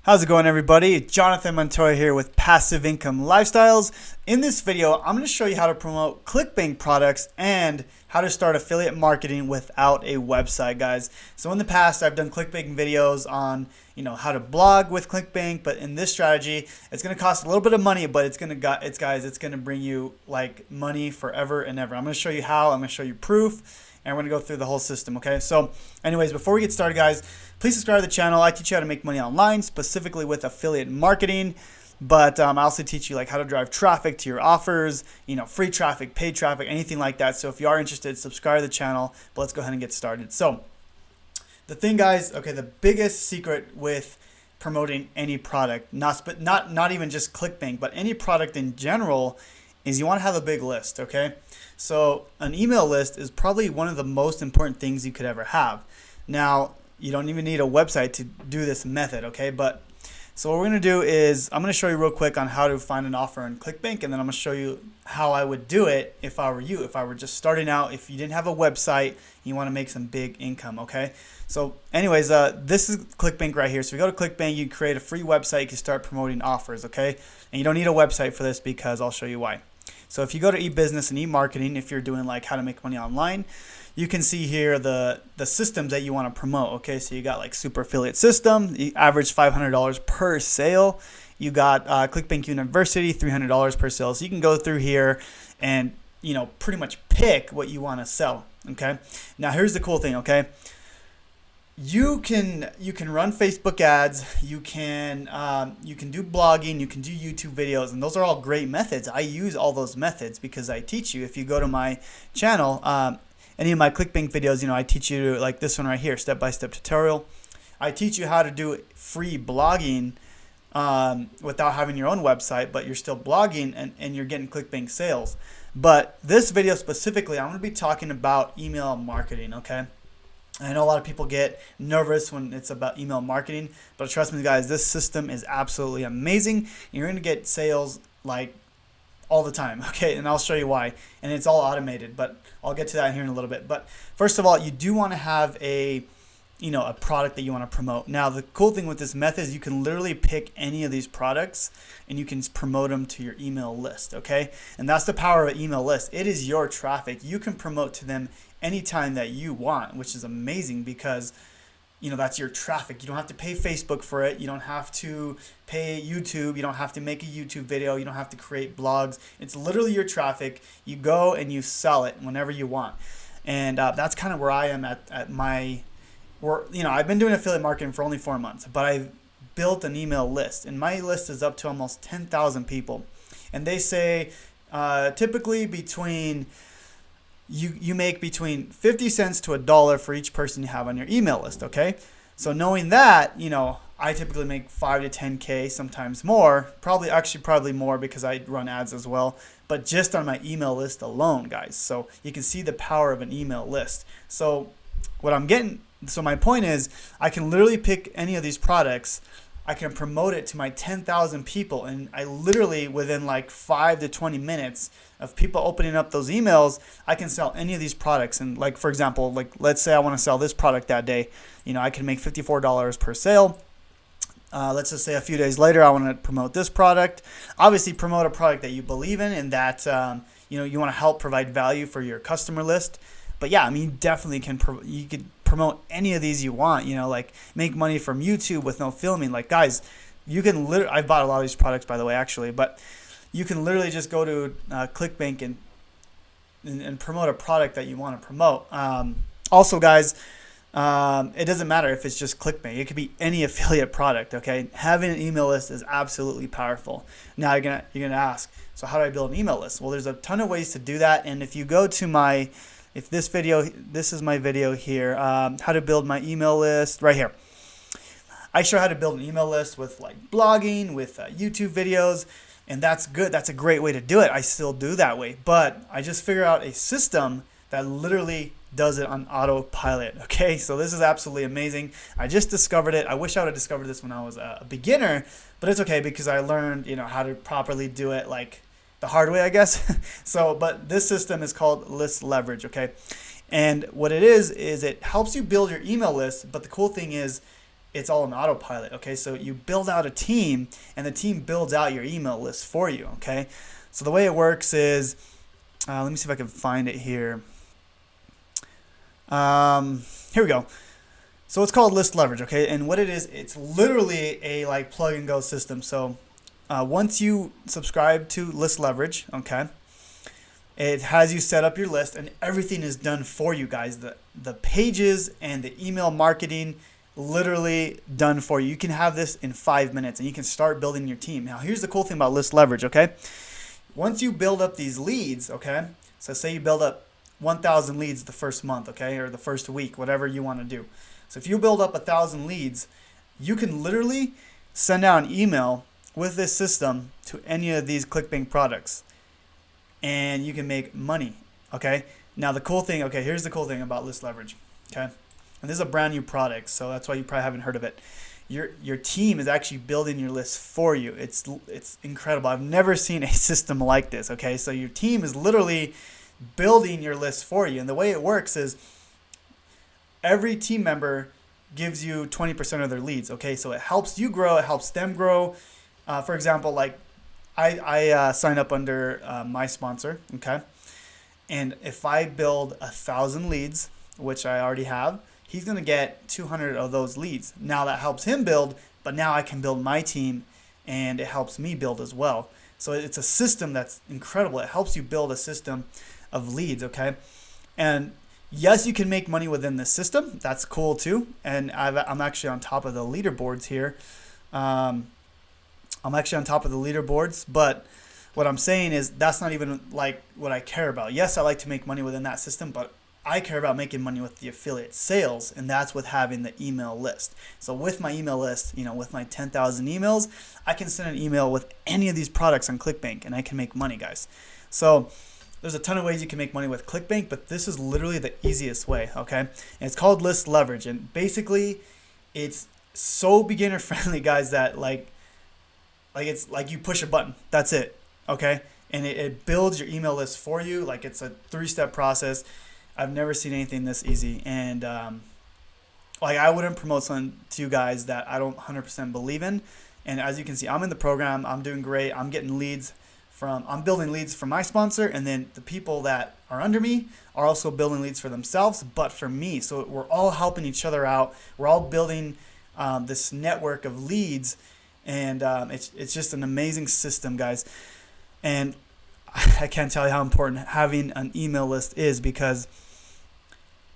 How's it going, everybody? Jonathan Montoya here with Passive Income Lifestyles. In this video, I'm going to show you how to promote Clickbank products and how to start affiliate marketing without a website, guys. So in the past, I've done Clickbank videos on, how to blog with Clickbank, but in this strategy, it's going to cost a little bit of money, but it's going to bring you like money forever and ever. I'm going to show you how. I'm going to show you proof. And we're going to go through the whole system, okay? So anyways, before we get started, guys, please subscribe to the channel. I teach you how to make money online, specifically with affiliate marketing. But I also teach you like how to drive traffic to your offers, free traffic, paid traffic, anything like that. So if you are interested, subscribe to the channel. But let's go ahead and get started. So the thing, guys, okay, the biggest secret with promoting any product, not even just Clickbank, but any product in general, is you want to have a big list, okay? So an email list is probably one of the most important things you could ever have. Now, you don't even need a website to do this method, okay? But so what we're going to do is I'm going to show you real quick on how to find an offer in Clickbank, and then I'm going to show you how I would do it if I were you, if I were just starting out, if you didn't have a website, and you want to make some big income, okay? So anyways, this is Clickbank right here. So if you go to Clickbank, you create a free website, you can start promoting offers, okay? And you don't need a website for this because I'll show you why. So if you go to e-business and e-marketing, if you're doing like how to make money online, you can see here the systems that you want to promote. Okay, so you got like super affiliate system, you average $500 per sale. You got Clickbank University, $300 per sale. So you can go through here and pretty much pick what you want to sell. Okay, now here's the cool thing. Okay, you can run Facebook ads, you can do blogging, you can do YouTube videos, and those are all great methods. I use all those methods because I teach you. If you go to my channel, any of my Clickbank videos, I teach you like this one right here, step-by-step tutorial. I teach you how to do free blogging without having your own website, but you're still blogging and you're getting Clickbank sales. But this video specifically, I'm going to be talking about email marketing, okay? I know a lot of people get nervous when it's about email marketing, but trust me, guys, this system is absolutely amazing. You're going to get sales like all the time, okay? And I'll show you why. And it's all automated, but I'll get to that here in a little bit. But first of all, you do want to have a product that you want to promote. Now, the cool thing with this method is you can literally pick any of these products and you can promote them to your email list, okay? And that's the power of an email list. It is your traffic. You can promote to them anytime that you want, which is amazing because that's your traffic. You don't have to pay Facebook for it. You don't have to pay YouTube. You don't have to make a YouTube video. You don't have to create blogs. It's literally your traffic. You go and you sell it whenever you want. And that's kind of where I am at my work. I've been doing affiliate marketing for only 4 months, but I've built an email list, and my list is up to almost 10,000 people. And they say typically between you make between 50 cents to $1 for each person you have on your email list, okay? So knowing that, I typically make 5 to 10K, sometimes more, probably more because I run ads as well, but just on my email list alone, guys. So you can see the power of an email list. So my point is I can literally pick any of these products. I can promote it to my 10,000 people, and I literally, within like 5 to 20 minutes of people opening up those emails, I can sell any of these products. And like, for example, like let's say I want to sell this product that day, I can make $54 per sale. Let's just say a few days later, I want to promote this product. Obviously, promote a product that you believe in and that you want to help provide value for your customer list. But yeah, definitely you could promote any of these you want, like make money from YouTube with no filming. Like, guys, you can literally, I've bought a lot of these products, by the way, actually, but you can literally just go to Clickbank and promote a product that you want to promote. Also, guys, it doesn't matter if it's just Clickbank. It could be any affiliate product, okay? Having an email list is absolutely powerful. Now you're gonna ask, so how do I build an email list? Well, there's a ton of ways to do that, and if you go to this is my video here, how to build my email list right here. I show how to build an email list with like blogging, with YouTube videos, and that's good. That's a great way to do it. I still do that way, but I just figured out a system that literally does it on autopilot. Okay, so this is absolutely amazing. I just discovered it. I wish I would have discovered this when I was a beginner, but it's okay because I learned how to properly do it like the hard way, I guess. But this system is called list leverage, okay? And what it is it helps you build your email list, but the cool thing is it's all an autopilot. Okay, so you build out a team, and the team builds out your email list for you. Okay, so the way it works is, let me see if I can find it here. Here we go. So it's called list leverage. Okay, and what it is, it's literally a like plug and go system. So once you subscribe to list leverage, okay, it has you set up your list, and everything is done for you guys. The pages and the email marketing, literally done for you. You can have this in 5 minutes, and you can start building your team. Now, here's the cool thing about list leverage, okay? Once you build up these leads, okay? So say you build up 1,000 leads the first month, okay? Or the first week, whatever you want to do. So if you build up 1,000 leads, you can literally send out an email with this system to any of these Clickbank products, and you can make money, okay? Now the cool thing, okay, here's the cool thing about list leverage, okay? And this is a brand new product, so that's why you probably haven't heard of it. Your team is actually building your list for you. It's incredible. I've never seen a system like this, okay? So your team is literally building your list for you. And the way it works is every team member gives you 20% of their leads, okay? So it helps you grow, it helps them grow. For example, like I sign up under my sponsor, okay? And if I build 1,000 leads, which I already have, he's going to get 200 of those leads. Now that helps him build, but now I can build my team, and it helps me build as well. So it's a system that's incredible. It helps you build a system of leads, okay? And yes, you can make money within the system. That's cool too. And I'm actually on top of the leaderboards here. I'm actually on top of the leaderboards, but what I'm saying is that's not even like what I care about. Yes, I like to make money within that system, but I care about making money with the affiliate sales, and that's with having the email list. So with my email list, with my 10,000 emails, I can send an email with any of these products on Clickbank, and I can make money, guys. So there's a ton of ways you can make money with Clickbank, but this is literally the easiest way, okay? And it's called list leverage, and basically it's so beginner friendly, guys, that like it's like you push a button. That's it, okay? And it builds your email list for you. Like it's a 3-step process. I've never seen anything this easy, and like I wouldn't promote something to you guys that I don't 100% believe in. And as you can see, I'm in the program. I'm doing great. I'm getting leads I'm building leads for my sponsor, and then the people that are under me are also building leads for themselves, but for me. So we're all helping each other out. We're all building this network of leads, and it's just an amazing system, guys. And I can't tell you how important having an email list is, because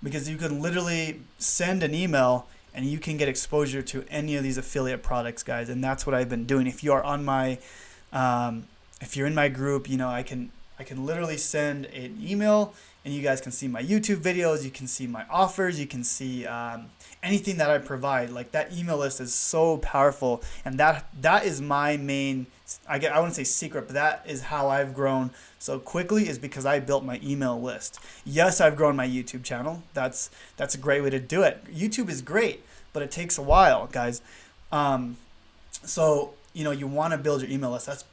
you can literally send an email and you can get exposure to any of these affiliate products, guys. And that's what I've been doing. If you are on my, if you're in my group, I can literally send an email, and you guys can see my YouTube videos, you can see my offers, you can see anything that I provide. Like that email list is so powerful, and that is my main, I wouldn't say secret, but that is how I've grown so quickly, is because I built my email list. Yes, I've grown my YouTube channel. That's a great way to do it. YouTube is great, but it takes a while, guys. So you want to build your email list. That's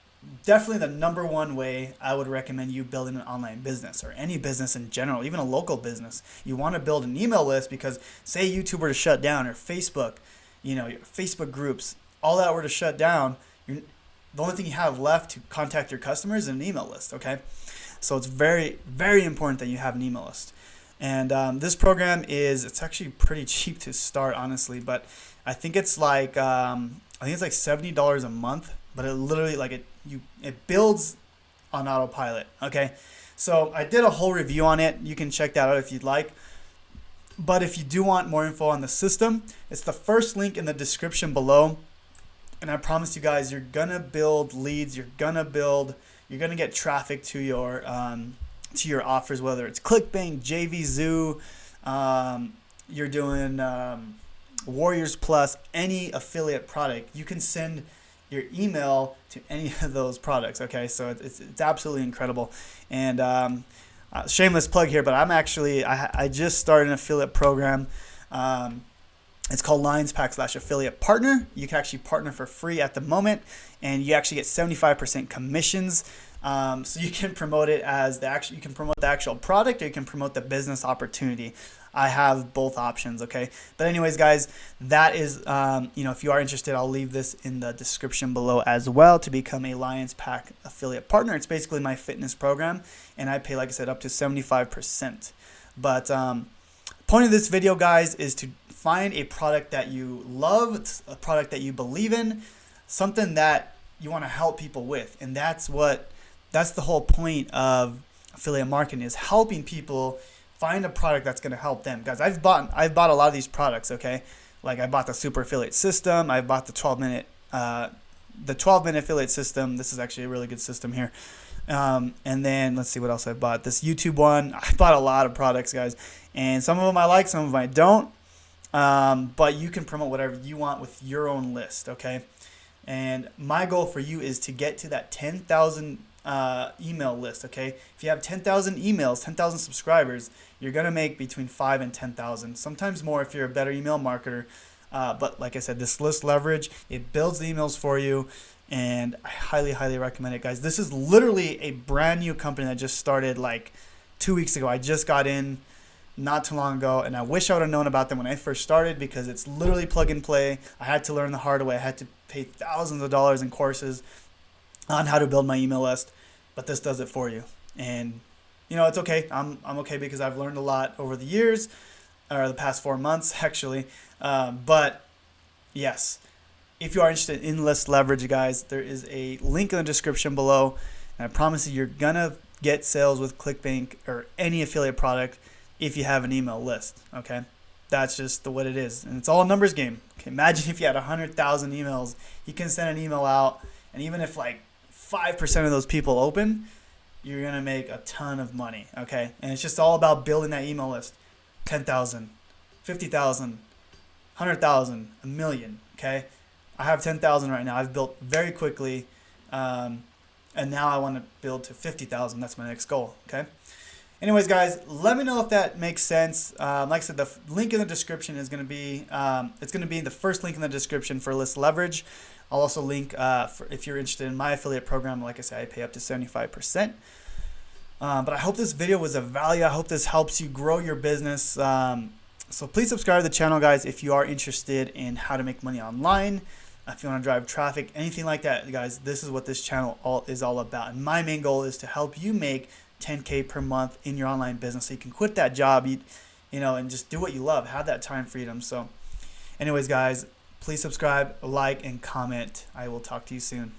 definitely the number one way I would recommend you building an online business, or any business in general, even a local business. You want to build an email list, because say YouTube were to shut down, or Facebook, your Facebook groups, all that were to shut down, the only thing you have left to contact your customers is an email list, okay? So it's very, very important that you have an email list. And this program it's actually pretty cheap to start, honestly, but I think it's like $70 a month, but it literally it builds on autopilot, okay? So I did a whole review on it. You can check that out if you'd like. But if you do want more info on the system, it's the first link in the description below. And I promise you guys, you're gonna build leads. You're gonna get traffic to your offers, whether it's Clickbank, JVZoo, you're doing Warriors Plus, any affiliate product. You can send your email to any of those products, okay? So it's absolutely incredible. And shameless plug here, but I just started an affiliate program. It's called Lions Pack / affiliate partner. You can actually partner for free at the moment, and you actually get 75% commissions. So you can promote it as you can promote the actual product, or you can promote the business opportunity. I have both options, okay? But anyways, guys, that is, if you are interested, I'll leave this in the description below as well to become a Lions Pack affiliate partner. It's basically my fitness program, and I pay, like I said, up to 75%. But point of this video, guys, is to find a product that you love, a product that you believe in, something that you want to help people with. And that's the whole point of affiliate marketing, is helping people find a product that's going to help them. Guys, I've bought a lot of these products, okay? Like I bought the super affiliate system, I bought the 12-minute affiliate system. This is actually a really good system here. And then let's see what else I bought. This YouTube one. I bought a lot of products, guys, and some of them I like, some of them I don't. But you can promote whatever you want with your own list, okay? And my goal for you is to get to that 10,000 email list, okay? If you have 10,000 emails, 10,000 subscribers, you're going to make between 5 and 10,000, sometimes more if you're a better email marketer. But like I said, this list leverage, it builds the emails for you, and I highly, highly recommend it, guys. This is literally a brand new company that just started like 2 weeks ago. I just got in not too long ago, and I wish I would have known about them when I first started, because it's literally plug and play. I had to learn the hard way. I had to pay thousands of dollars in courses on how to build my email list, but this does it for you. And it's okay. I'm okay, because I've learned a lot over the years, or the past 4 months actually. But yes, if you are interested in list leverage, guys, there is a link in the description below, and I promise you, you're gonna get sales with Clickbank or any affiliate product if you have an email list, okay? That's just what it is, and it's all a numbers game. Okay, imagine if you had 100,000 emails. You can send an email out, and even if like 5% of those people open, you're gonna make a ton of money, okay? And it's just all about building that email list. 10,000, 50,000, 100,000, a million, okay? I have 10,000 right now. I've built very quickly, and now I want to build to 50,000. That's my next goal, okay? Anyways, guys, let me know if that makes sense. Like I said, the link in the description is going to be, it's going to be the first link in the description for list leverage. I'll also link, if you're interested in my affiliate program. Like I said, I pay up to 75%. But I hope this video was of value. I hope this helps you grow your business. So please subscribe to the channel, guys, if you are interested in how to make money online. If you want to drive traffic, anything like that, guys, this is what this channel is all about. And my main goal is to help you make $10K per month in your online business, so you can quit that job, and just do what you love, have that time freedom. So anyways, guys, please subscribe, like, and comment. I will talk to you soon.